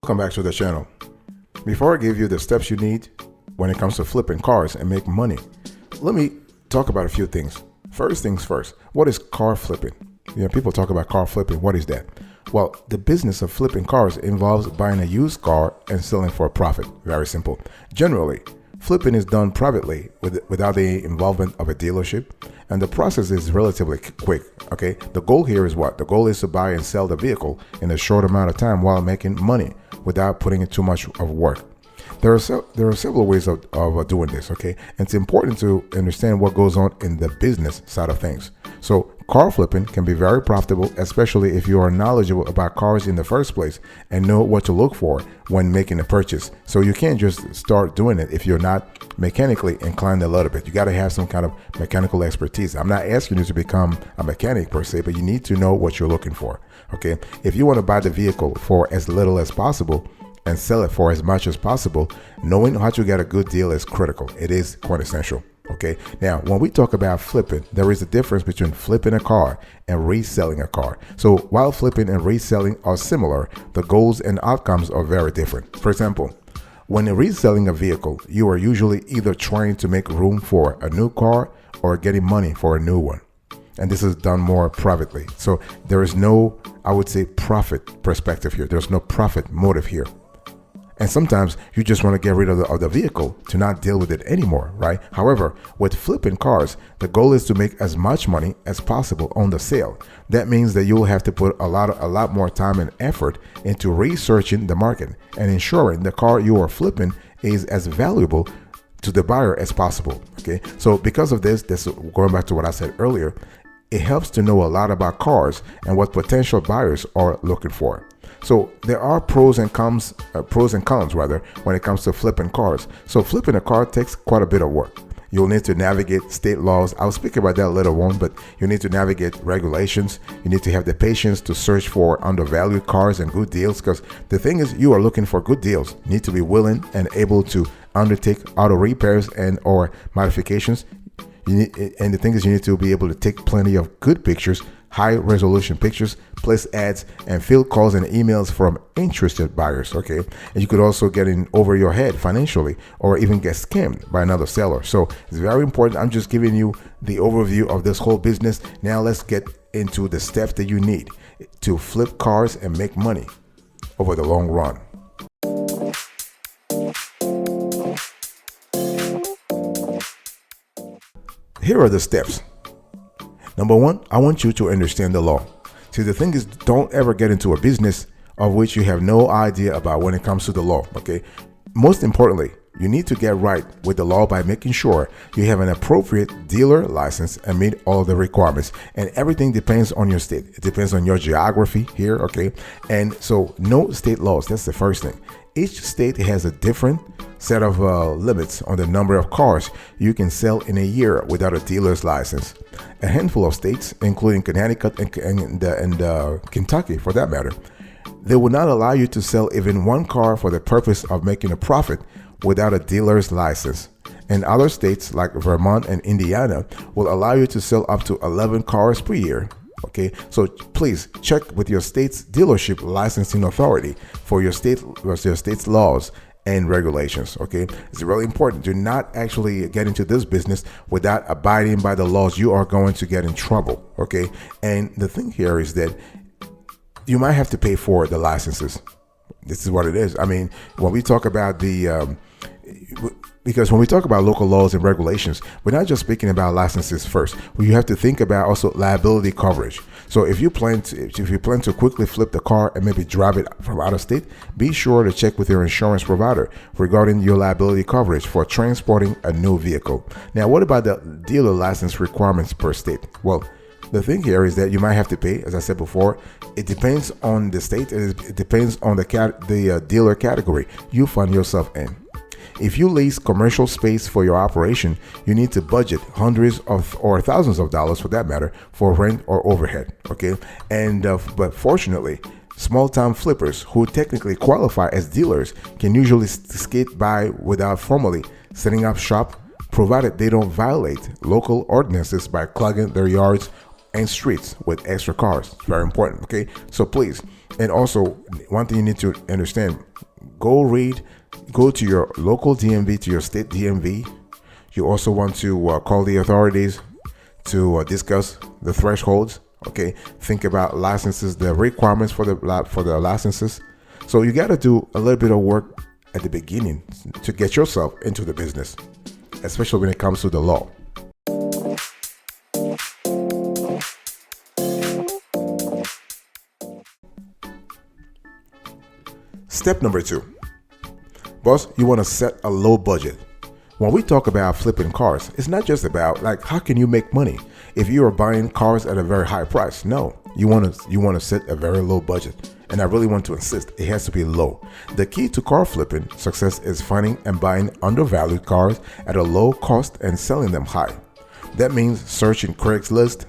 Welcome back to the channel. Before I give you the steps you need when it comes to flipping cars and make money, let me talk about a few things. First things first, what is car flipping? People talk about car flipping. What is that? Well, the business of flipping cars involves buying a used car and selling for a profit. Very simple. Generally, flipping is done privately without the involvement of a dealership, and the process is relatively quick. Okay, the goal here is what? The goal is to buy and sell the vehicle in a short amount of time while making money without putting in too much of work. There are several ways of doing this. Okay, and it's important to understand what goes on in the business side of things. So car flipping can be very profitable, especially if you are knowledgeable about cars in the first place and know what to look for when making a purchase. So you can't just start doing it if you're not mechanically inclined a little bit. You got to have some kind of mechanical expertise. I'm not asking you to become a mechanic per se, but you need to know what you're looking for. Okay, if you want to buy the vehicle for as little as possible and sell it for as much as possible, knowing how to get a good deal is critical. It is quite essential. Okay, now when we talk about flipping, there is a difference between flipping a car and reselling a car. So while flipping and reselling are similar, the goals and outcomes are very different. For example, when reselling a vehicle, you are usually either trying to make room for a new car or getting money for a new one. And this is done more privately. So there is no, I would say, profit perspective here. There's no profit motive here. And sometimes you just want to get rid of the vehicle to not deal with it anymore, right? However, with flipping cars, the goal is to make as much money as possible on the sale. That means that you'll have to put a lot more time and effort into researching the market and ensuring the car you are flipping is as valuable to the buyer as possible. Okay, so because of this, going back to what I said earlier, it helps to know a lot about cars and what potential buyers are looking for. So there are pros and cons rather, when it comes to flipping cars. So flipping a car takes quite a bit of work. You'll need to navigate state laws. I'll speak about that later on, but you need to navigate regulations. You need to have the patience to search for undervalued cars and good deals, because the thing is, you are looking for good deals. You need to be willing and able to undertake auto repairs and or modifications. And the thing is, you need to be able to take plenty of good pictures, high resolution pictures, place ads, and field calls and emails from interested buyers. Okay, and you could also get in over your head financially or even get scammed by another seller. So it's very important. I'm just giving you the overview of this whole business. Now let's get into the steps that you need to flip cars and make money over the long run. Here are the steps. Number one, I want you to understand the law. See, the thing is, don't ever get into a business of which you have no idea about when it comes to the law. Okay. Most importantly, you need to get right with the law by making sure you have an appropriate dealer license and meet all the requirements. And everything depends on your state. It depends on your geography here. Okay. And so know state laws. That's the first thing. Each state has a different set of limits on the number of cars you can sell in a year without a dealer's license. A handful of states, including Connecticut and Kentucky for that matter, they will not allow you to sell even one car for the purpose of making a profit without a dealer's license. And other states like Vermont and Indiana will allow you to sell up to 11 cars per year. Okay, so please check with your state's dealership licensing authority for your state's laws and regulations. Okay, it's really important. Do not actually get into this business without abiding by the laws. You are going to get in trouble. Okay, and the thing here is that you might have to pay for the licenses. This is what it is. I mean, when we talk about because when we talk about local laws and regulations, we're not just speaking about licenses first. You have to think about also liability coverage. So if you plan to quickly flip the car and maybe drive it from out of state, be sure to check with your insurance provider regarding your liability coverage for transporting a new vehicle. Now, what about the dealer license requirements per state? Well, the thing here is that you might have to pay, as I said before. It depends on the state. It depends on the dealer category you find yourself in. If you lease commercial space for your operation, you need to budget hundreds of or thousands of dollars for that matter for rent or overhead. Okay, and but fortunately, small-time flippers who technically qualify as dealers can usually skate by without formally setting up shop, provided they don't violate local ordinances by clogging their yards and streets with extra cars. Very important. Okay, so please And also, one thing you need to understand, go to your local DMV, to your state DMV. You also want to call the authorities to discuss the thresholds. Okay, think about licenses, the requirements for the licenses. So you got to do a little bit of work at the beginning to get yourself into the business, especially when it comes to the law. Step number 2, boss, you want to set a low budget. When we talk about flipping cars, it's not just about like how can you make money if you are buying cars at a very high price. No, you want to set a very low budget. And I really want to insist, it has to be low. The key to car flipping success is finding and buying undervalued cars at a low cost and selling them high. That means searching Craigslist,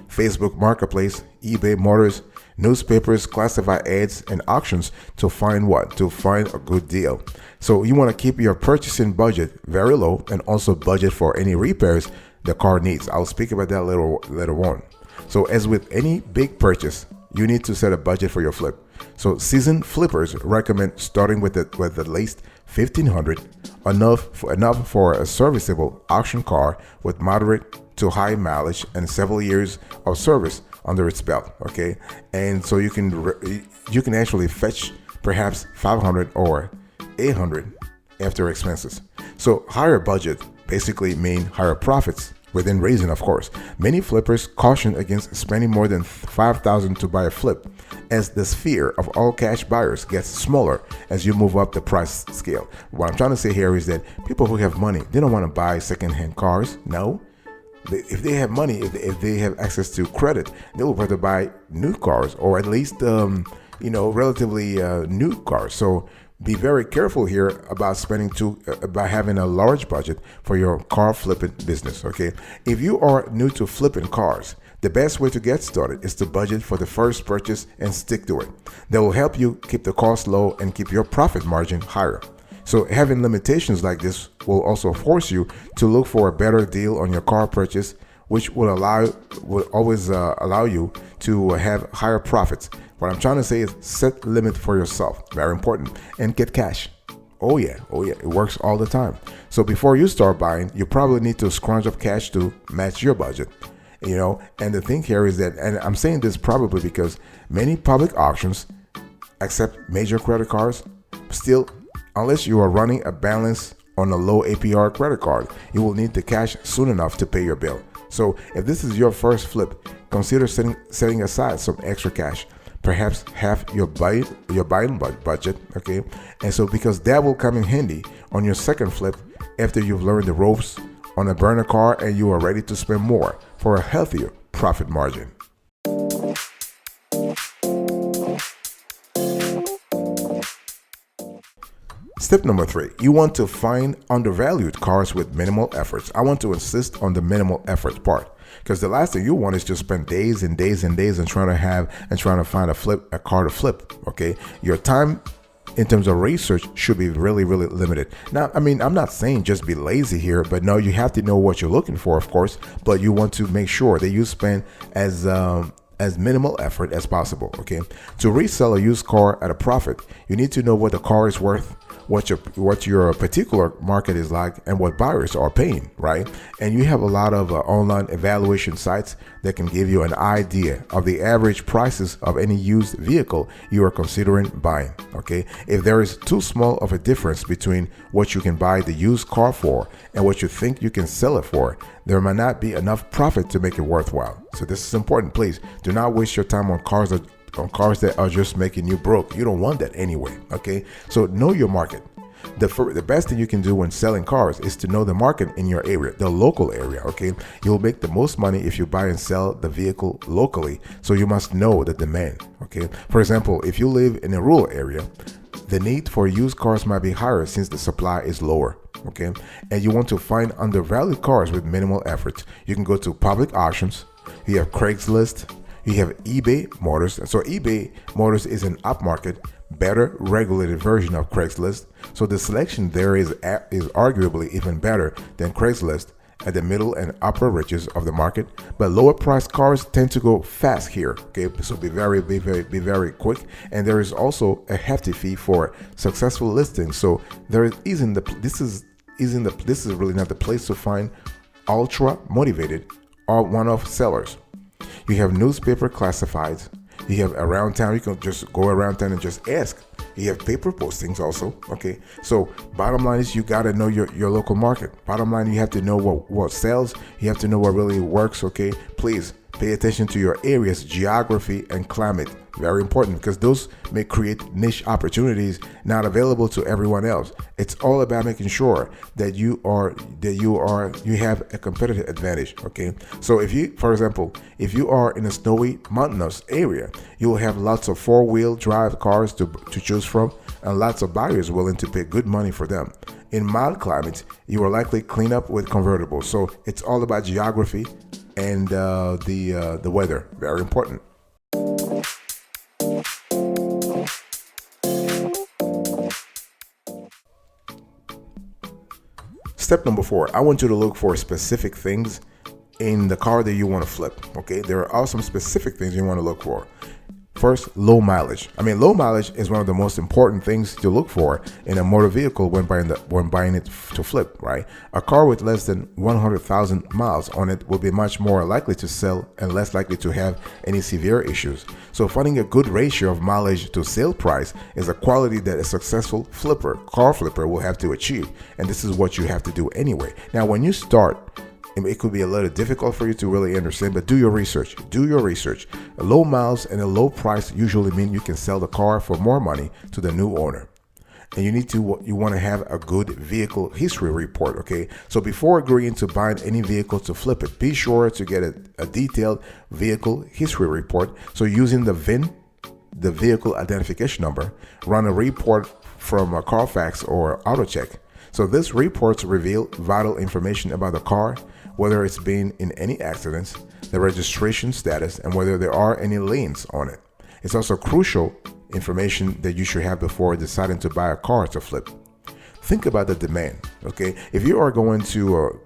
Facebook Marketplace, eBay Motors, newspapers, classified ads, and auctions to find what? To find a good deal. So you want to keep your purchasing budget very low and also budget for any repairs the car needs. I'll speak about that later on. So as with any big purchase, you need to set a budget for your flip. So seasoned flippers recommend starting with at least $1,500, enough for a serviceable auction car with moderate to high mileage and several years of service under its belt. Okay, and so you can actually fetch perhaps $500 or $800 after expenses. So higher budget basically mean higher profits within reason, of course. Many flippers caution against spending more than $5,000 to buy a flip, as the sphere of all cash buyers gets smaller as you move up the price scale. What I'm trying to say here is that people who have money, they don't want to buy secondhand cars. No, if they have money, if they have access to credit, they will rather buy new cars, or at least relatively new cars. So be very careful here about about having a large budget for your car flipping business. Okay, if you are new to flipping cars, the best way to get started is to budget for the first purchase and stick to it. That will help you keep the cost low and keep your profit margin higher. So having limitations like this will also force you to look for a better deal on your car purchase, which will always allow you to have higher profits. What I'm trying to say is set limit for yourself, very important, and get cash. Oh yeah, it works all the time. So before you start buying, you probably need to scrounge up cash to match your budget. And the thing here is that, and I'm saying this probably because many public auctions accept major credit cards. Still, unless you are running a balance on a low APR credit card, you will need the cash soon enough to pay your bill. So if this is your first flip, consider setting aside some extra cash, perhaps half your buying budget, okay? And so because that will come in handy on your second flip after you've learned the ropes on a burner car and you are ready to spend more for a healthier profit margin. Step number 3, you want to find undervalued cars with minimal efforts. I want to insist on the minimal effort part, because the last thing you want is to spend days and days and days and trying to find a car to flip. Okay, your time in terms of research should be really, really limited. Now, I mean, I'm not saying just be lazy here, but no, you have to know what you're looking for, of course, but you want to make sure that you spend as minimal effort as possible. Okay, to resell a used car at a profit, you need to know what the car is worth, what your particular market is like, and what buyers are paying, right? And you have a lot of online evaluation sites that can give you an idea of the average prices of any used vehicle you are considering buying. Okay, if there is too small of a difference between what you can buy the used car for and what you think you can sell it for, there might not be enough profit to make it worthwhile. So this is important. Please do not waste your time on cars that are just making you broke. You don't want that anyway. Okay, so know your market. The best thing you can do when selling cars is to know the market in your area, the local area. Okay, you'll make the most money if you buy and sell the vehicle locally, so you must know the demand. Okay, for example, if you live in a rural area, the need for used cars might be higher since the supply is lower. Okay, and you want to find undervalued cars with minimal effort. You can go to public auctions. You have Craigslist. You have eBay Motors. So eBay Motors is an upmarket, better regulated version of Craigslist. So the selection there is arguably even better than Craigslist, at the middle and upper reaches of the market, but lower priced cars tend to go fast here. Okay, so be very quick. And there is also a hefty fee for successful listings. So this is really not the place to find ultra motivated or one-off sellers. You have newspaper classifieds. You have around town. You can just go around town and just ask. You have paper postings also. Okay. So bottom line is you got to know your local market. Bottom line, you have to know what sells. You have to know what really works. Okay. Please pay attention to your area's geography and climate. Very important, because those may create niche opportunities not available to everyone else. It's all about making sure that you have a competitive advantage. Okay. So for example, if you are in a snowy, mountainous area, you will have lots of 4-wheel drive cars to choose from, and lots of buyers willing to pay good money for them. In mild climates, you are likely clean up with convertibles. So it's all about geography and the weather. Very important. Step number 4, I want you to look for specific things in the car that you want to flip. Okay, there are some specific things you want to look for. First, low mileage. Low mileage is one of the most important things to look for in a motor vehicle when buying it to flip, right? A car with less than 100,000 miles on it will be much more likely to sell and less likely to have any severe issues. So finding a good ratio of mileage to sale price is a quality that a successful car flipper will have to achieve. And this is what you have to do anyway. Now, when you start, it could be a little difficult for you to really understand, but do your research. A low miles and a low price usually mean you can sell the car for more money to the new owner. And you want to have a good vehicle history report. Okay, so before agreeing to buying any vehicle to flip it, be sure to get a detailed vehicle history report. So using the VIN, the vehicle identification number, run a report from a Carfax or AutoCheck. So these reports reveal vital information about the car, whether it's been in any accidents, the registration status, and whether there are any liens on it. It's also crucial information that you should have before deciding to buy a car to flip. Think about the demand. Okay, if you are going to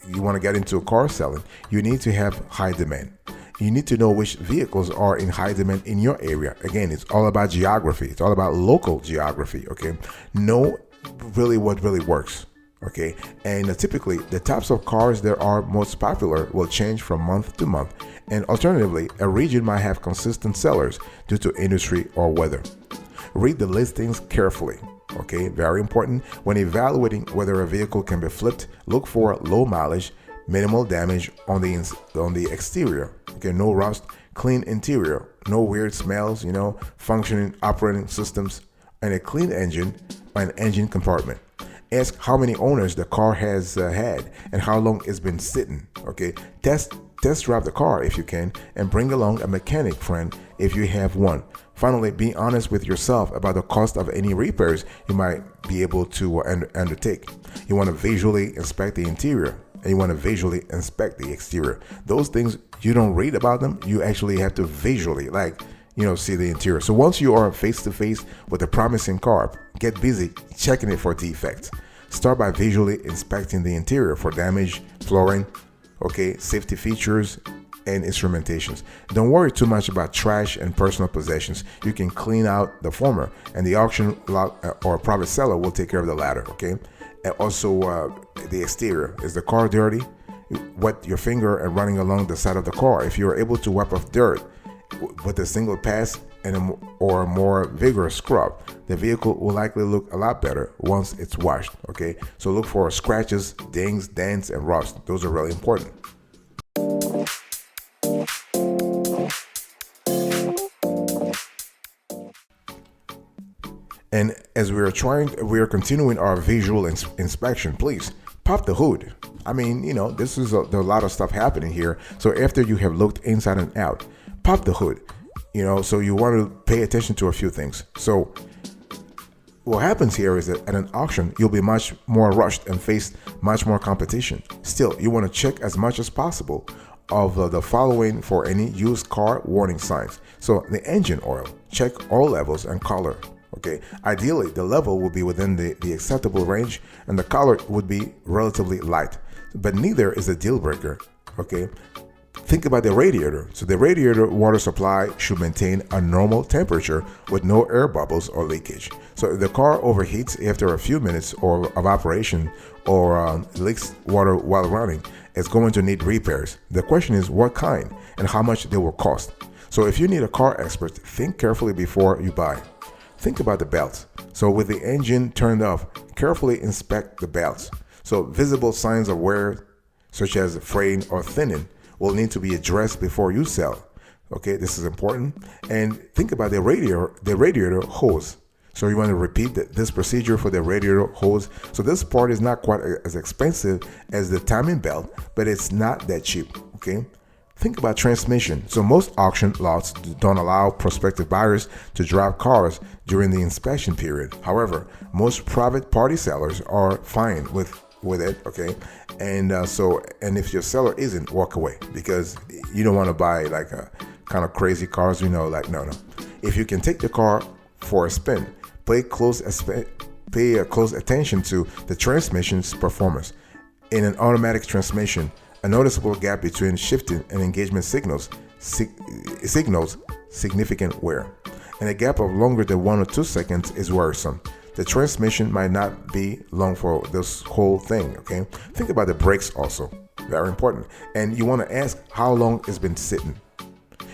you want to get into car selling, you need to have high demand. You need to know which vehicles are in high demand in your area. Again, it's all about geography. It's all about local geography. Okay, know really what really works. Okay, and typically the types of cars that are most popular will change from month to month, and alternatively, a region might have consistent sellers due to industry or weather. Read the listings carefully. Okay, very important. When evaluating whether a vehicle can be flipped, look for low mileage, minimal damage on the exterior. Okay, no rust, clean interior, no weird smells, functioning operating systems, and a clean engine and engine compartment. Ask how many owners the car has had and how long it's been sitting. Okay, test drive the car if you can, and bring along a mechanic friend if you have one. Finally, be honest with yourself about the cost of any repairs you might be able to undertake. You want to visually inspect the interior, and you want to visually inspect the exterior. Those things, you don't read about them, you actually have to visually see the interior. So once you are face to face with a promising car, get busy checking it for defects. Start by visually inspecting the interior for damage, flooring, safety features, and instrumentations. Don't worry too much about trash and personal possessions. You can clean out the former, and the auction lot or private seller will take care of the latter. Okay, and also the exterior. Is the car dirty? Wet your finger and running along the side of the car. If you are able to wipe off dirt with a single pass or a more vigorous scrub, the vehicle will likely look a lot better once it's washed. Okay, so look for scratches, dings, dents, and rust. Those are really important. And as we are continuing our visual inspection, please pop the hood. This is there's a lot of stuff happening here. So after you have looked inside and out, pop the hood. So you want to pay attention to a few things. So what happens here is that at an auction, you'll be much more rushed and face much more competition. Still, you want to check as much as possible of the following for any used car warning signs. So the engine oil, check all levels and color. Okay, ideally the level will be within the acceptable range, and the color would be relatively light. but neither is a deal breaker. Okay, think about the radiator. So the radiator water supply should maintain a normal temperature with no air bubbles or leakage. So if the car overheats after a few minutes of operation or leaks water while running, it's going to need repairs. The question is what kind and how much they will cost. So if you need a car expert, think carefully before you buy. Think about the belts. So with the engine turned off, carefully inspect the belts. So visible signs of wear, such as fraying or thinning, will need to be addressed before you sell. Okay, this is important. And think about the radiator hose. So you want to repeat this procedure for the radiator hose. So this part is not quite as expensive as the timing belt, but it's not that cheap. Okay. Think about transmission. So most auction lots don't allow prospective buyers to drive cars during the inspection period. However, most private party sellers are fine with it. Okay. And and if your seller isn't, walk away, because you don't want to buy like a kind of crazy cars, no. If you can take the car for a spin, pay close attention to the transmission's performance. In an automatic transmission, a noticeable gap between shifting and engagement signals significant wear, and a gap of longer than 1 or 2 seconds is worrisome. The transmission might not be long for this whole thing. Okay, think about the brakes also, very important. And you want to ask how long it's been sitting.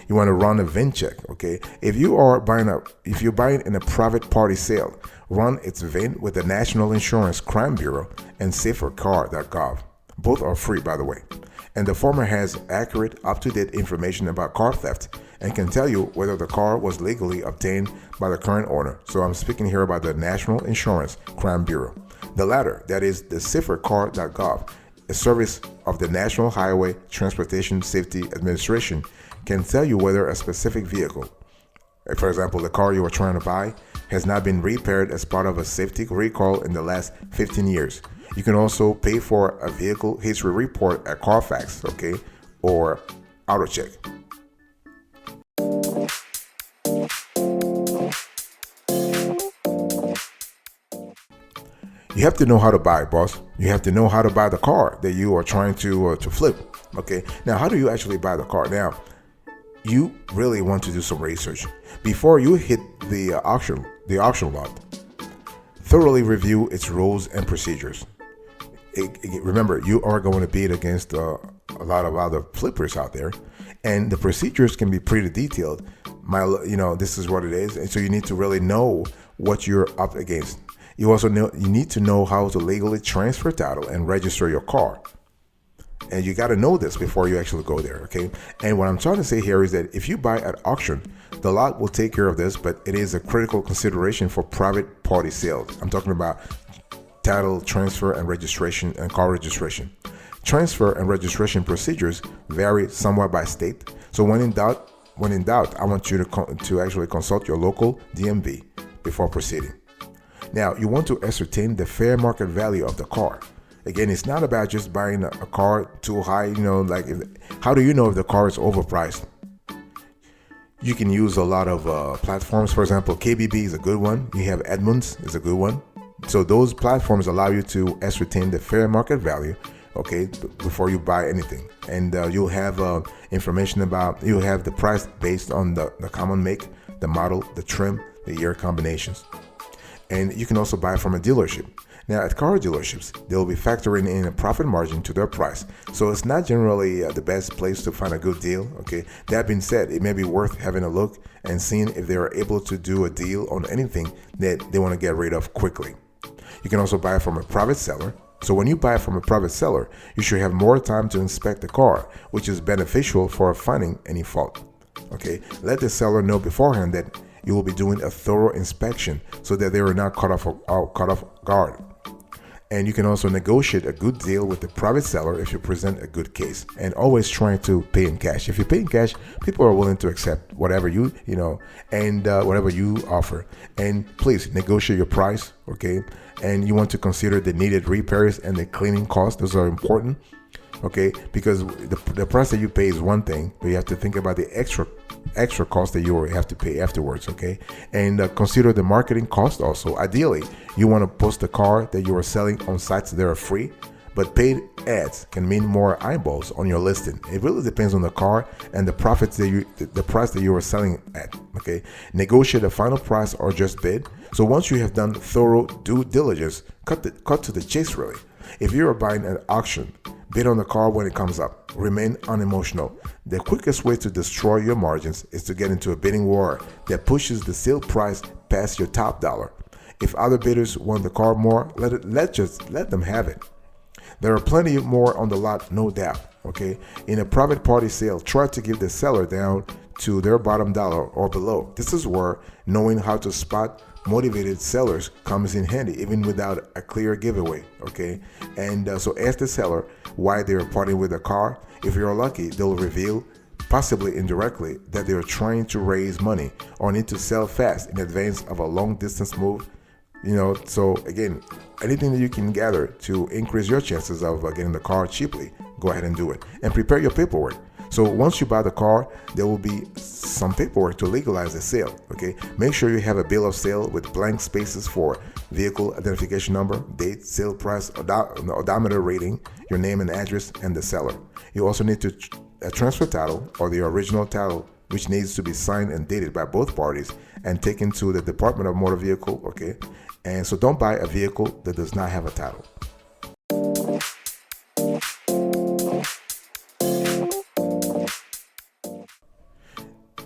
You want to run a VIN check. Okay, if you're buying in a private party sale, run its VIN with the National Insurance Crime Bureau and safercar.gov. Both are free, by the way. And the former has accurate, up-to-date information about car theft and can tell you whether the car was legally obtained by the current owner. So I'm speaking here about the National Insurance Crime Bureau. The latter, that is the safercar.gov, a service of the National Highway Transportation Safety Administration, can tell you whether a specific vehicle, for example, the car you are trying to buy, has not been repaired as part of a safety recall in the last 15 years. You can also pay for a vehicle history report at Carfax, okay, or AutoCheck. You have to know how to buy, boss. You have to know how to buy the car that you are trying to flip. Okay. Now, how do you actually buy the car? Now, you really want to do some research before you hit the auction lot. Thoroughly review its rules and procedures. Remember, you are going to bid against a lot of other flippers out there, and the procedures can be pretty detailed. This is what it is, and so you need to really know what you're up against. You also need to know how to legally transfer title and register your car. And you got to know this before you actually go there, okay? And what I'm trying to say here is that if you buy at auction, the lot will take care of this, but it is a critical consideration for private party sales. I'm talking about title, transfer, and registration, and car registration. Transfer and registration procedures vary somewhat by state. So when in doubt, I want you to actually consult your local DMV before proceeding. Now, you want to ascertain the fair market value of the car. Again, it's not about just buying a car too high. How do you know if the car is overpriced? You can use a lot of platforms. For example, KBB is a good one. You have Edmunds is a good one. So those platforms allow you to ascertain the fair market value, okay, before you buy anything. And you'll have information you'll have the price based on the common make, the model, the trim, the year combinations. And you can also buy from a dealership. Now, at car dealerships, they'll be factoring in a profit margin to their price. So it's not generally the best place to find a good deal, okay? That being said, it may be worth having a look and seeing if they are able to do a deal on anything that they want to get rid of quickly. You can also buy from a private seller. So when you buy from a private seller, you should have more time to inspect the car, which is beneficial for finding any fault. Okay, let the seller know beforehand that you will be doing a thorough inspection so that they are not caught off guard. And you can also negotiate a good deal with the private seller if you present a good case, and always trying to pay in cash. If you pay in cash, people are willing to accept whatever whatever you offer. And please negotiate your price, okay? And you want to consider the needed repairs and the cleaning costs. Those are important, okay? Because the price that you pay is one thing, but you have to think about the extra cost that you will have to pay afterwards, okay? And consider the marketing cost also. Ideally, you want to post the car that you are selling on sites that are free, but paid ads can mean more eyeballs on your listing. It really depends on the car and the profits the price that you are selling at. Okay, negotiate a final price or just bid. So once you have done thorough due diligence, cut to the chase really. If you are buying at auction, bid on the car when it comes up. Remain unemotional. The quickest way to destroy your margins is to get into a bidding war that pushes the sale price past your top dollar. If other bidders want the car more, let them have it. There are plenty more on the lot, no doubt. Okay, in a private party sale, try to give the seller down to their bottom dollar or below. This is where knowing how to spot motivated sellers comes in handy, even without a clear giveaway. Okay, and so ask the seller why they are parting with the car. If you're lucky, they'll reveal, possibly indirectly, that they are trying to raise money or need to sell fast in advance of a long distance move. So again, anything that you can gather to increase your chances of getting the car cheaply, go ahead and do it. And prepare your paperwork. So once you buy the car, there will be some paperwork to legalize the sale. Okay, make sure you have a bill of sale with blank spaces for vehicle identification number, date, sale price, odometer rating, your name and address, and the seller. You also need a transfer title or the original title, which needs to be signed and dated by both parties and taken to the Department of Motor Vehicle. Okay, and so don't buy a vehicle that does not have a title.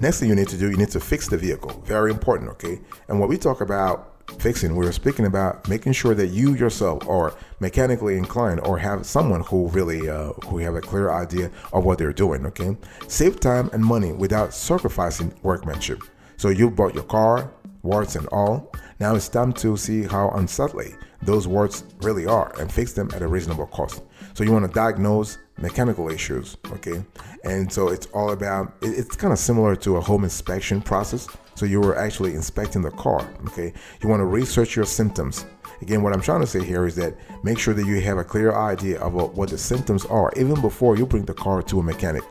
Next thing you need to do, you need to fix the vehicle. Very important, okay? And when we talk about fixing, we're speaking about making sure that you yourself are mechanically inclined or have someone who really who have a clear idea of what they're doing, okay? Save time and money without sacrificing workmanship. So you bought your car, warts and all. Now it's time to see how unsightly those warts really are and fix them at a reasonable cost. So you want to diagnose mechanical issues, okay? And so it's all about, it's kind of similar to a home inspection process. So you were actually inspecting the car, okay? You want to research your symptoms. Again, what I'm trying to say here is that make sure that you have a clear idea of what the symptoms are, even before you bring the car to a mechanic.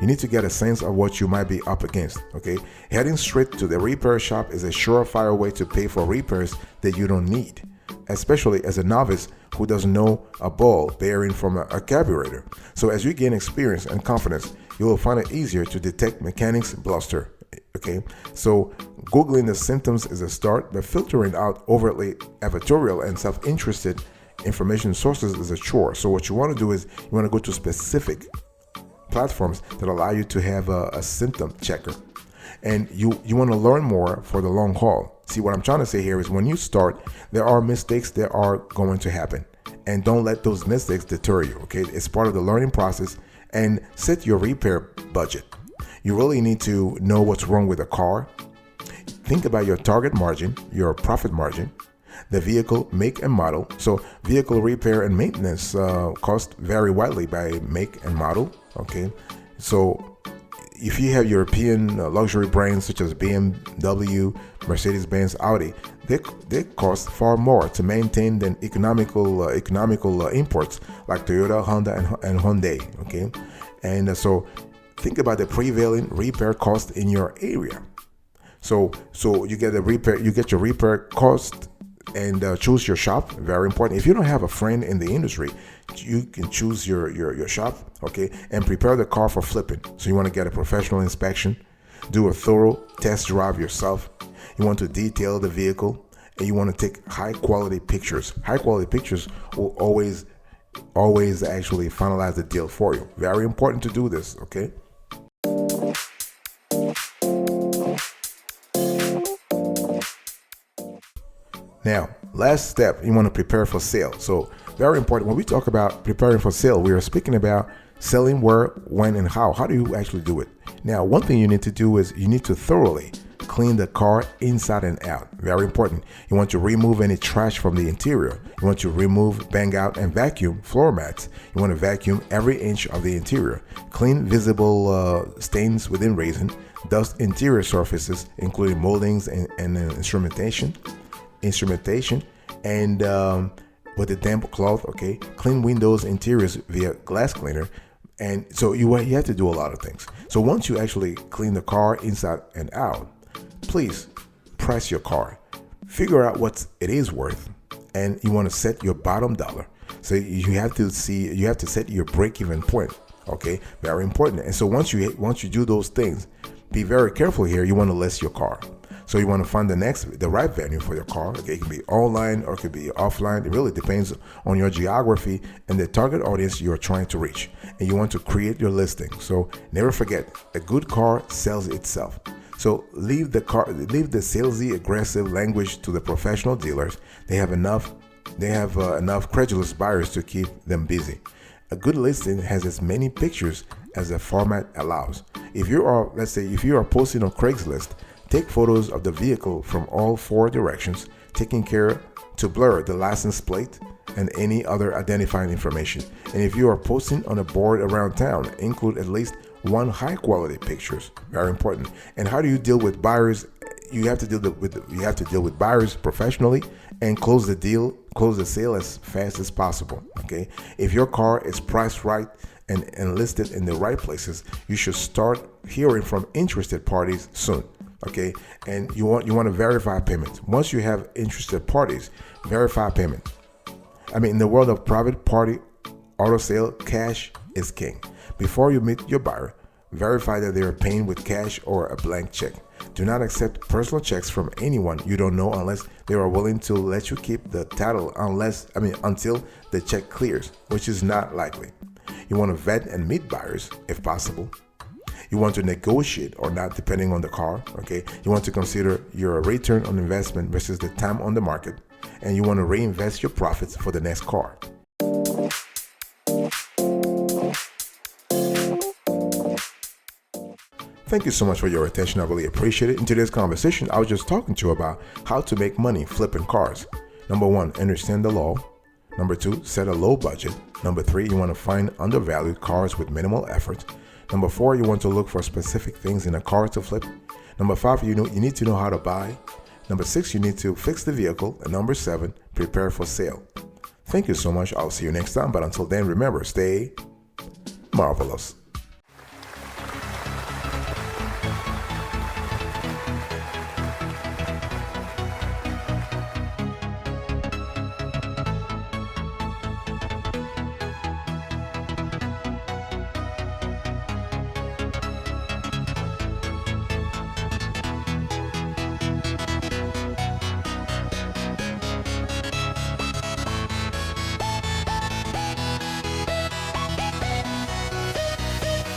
You need to get a sense of what you might be up against, okay? Heading straight to the repair shop is a surefire way to pay for repairs that you don't need, especially as a novice who doesn't know a ball bearing from a carburetor. So as you gain experience and confidence, you will find it easier to detect mechanics bluster, okay? So Googling the symptoms is a start, but filtering out overtly advertorial and self-interested information sources is a chore. So what you want to do is you want to go to specific platforms that allow you to have a symptom checker. And you want to learn more for the long haul. See, what I'm trying to say here is when you start, there are mistakes that are going to happen. And don't let those mistakes deter you, okay? It's part of the learning process. And set your repair budget. You really need to know what's wrong with the car. Think about your target margin, your profit margin, the vehicle make and model. So vehicle repair and maintenance cost vary widely by make and model, okay? So if you have European luxury brands such as BMW, Mercedes-Benz, Audi, they cost far more to maintain than economical imports like Toyota, Honda, and Hyundai. Okay, and so think about the prevailing repair cost in your area. So you get your repair cost and choose your shop. Very important. If you don't have a friend in the industry, you can choose your shop, okay, and prepare the car for flipping. So you want to get a professional inspection, do a thorough test drive yourself. You want to detail the vehicle, and you want to take high quality pictures. High quality pictures will always actually finalize the deal for you. Very important to do this, okay? Now, last step, you want to prepare for sale. So very important. When we talk about preparing for sale, we are speaking about selling where, when, and how. How do you actually do it? Now, one thing you need to do is you need to thoroughly clean the car inside and out. Very important. You want to remove any trash from the interior. You want to remove, bang out, and vacuum floor mats. You want to vacuum every inch of the interior. Clean visible stains within reason. Dust interior surfaces, including moldings and instrumentation, and with a damp cloth, okay? Clean windows, interiors via glass cleaner. And so you have to do a lot of things. So once you actually clean the car inside and out, please price your car. Figure out what it is worth, and you want to set your bottom dollar. So you have to set your break-even point. Okay, very important. And so once you do those things, be very careful here. You want to list your car. So you want to find the right venue for your car. Okay, it can be online or it could be offline. It really depends on your geography and the target audience you're trying to reach. And you want to create your listing. So never forget, a good car sells itself. So leave the salesy, aggressive language to the professional dealers. They have enough credulous buyers to keep them busy. A good listing has as many pictures as the format allows. If you are posting on Craigslist, take photos of the vehicle from all four directions, taking care to blur the license plate and any other identifying information. And if you are posting on a board around town, include at least one high quality pictures. Very important. And how do you deal with buyers? You have to deal with buyers professionally and close the sale as fast as possible. Okay. If your car is priced right and listed in the right places, you should start hearing from interested parties soon. Okay. And you want to verify payment. Once you have interested parties, verify payment. In the world of private party auto sale, cash is king. Before you meet your buyer, verify that they are paying with cash or a blank check. Do not accept personal checks from anyone you don't know unless they are willing to let you keep the title until the check clears, which is not likely. You want to vet and meet buyers if possible. You want to negotiate or not depending on the car. Okay. You want to consider your return on investment versus the time on the market, and you want to reinvest your profits for the next car. Thank you so much for your attention. I really appreciate it. In today's conversation, I was just talking to you about how to make money flipping cars. Number 1, understand the law. Number 2, set a low budget. Number 3, you want to find undervalued cars with minimal effort. Number 4, you want to look for specific things in a car to flip. Number 5, you need to know how to buy. Number 6, you need to fix the vehicle. And number 7, prepare for sale. Thank you so much. I'll see you next time. But until then, remember, stay marvelous.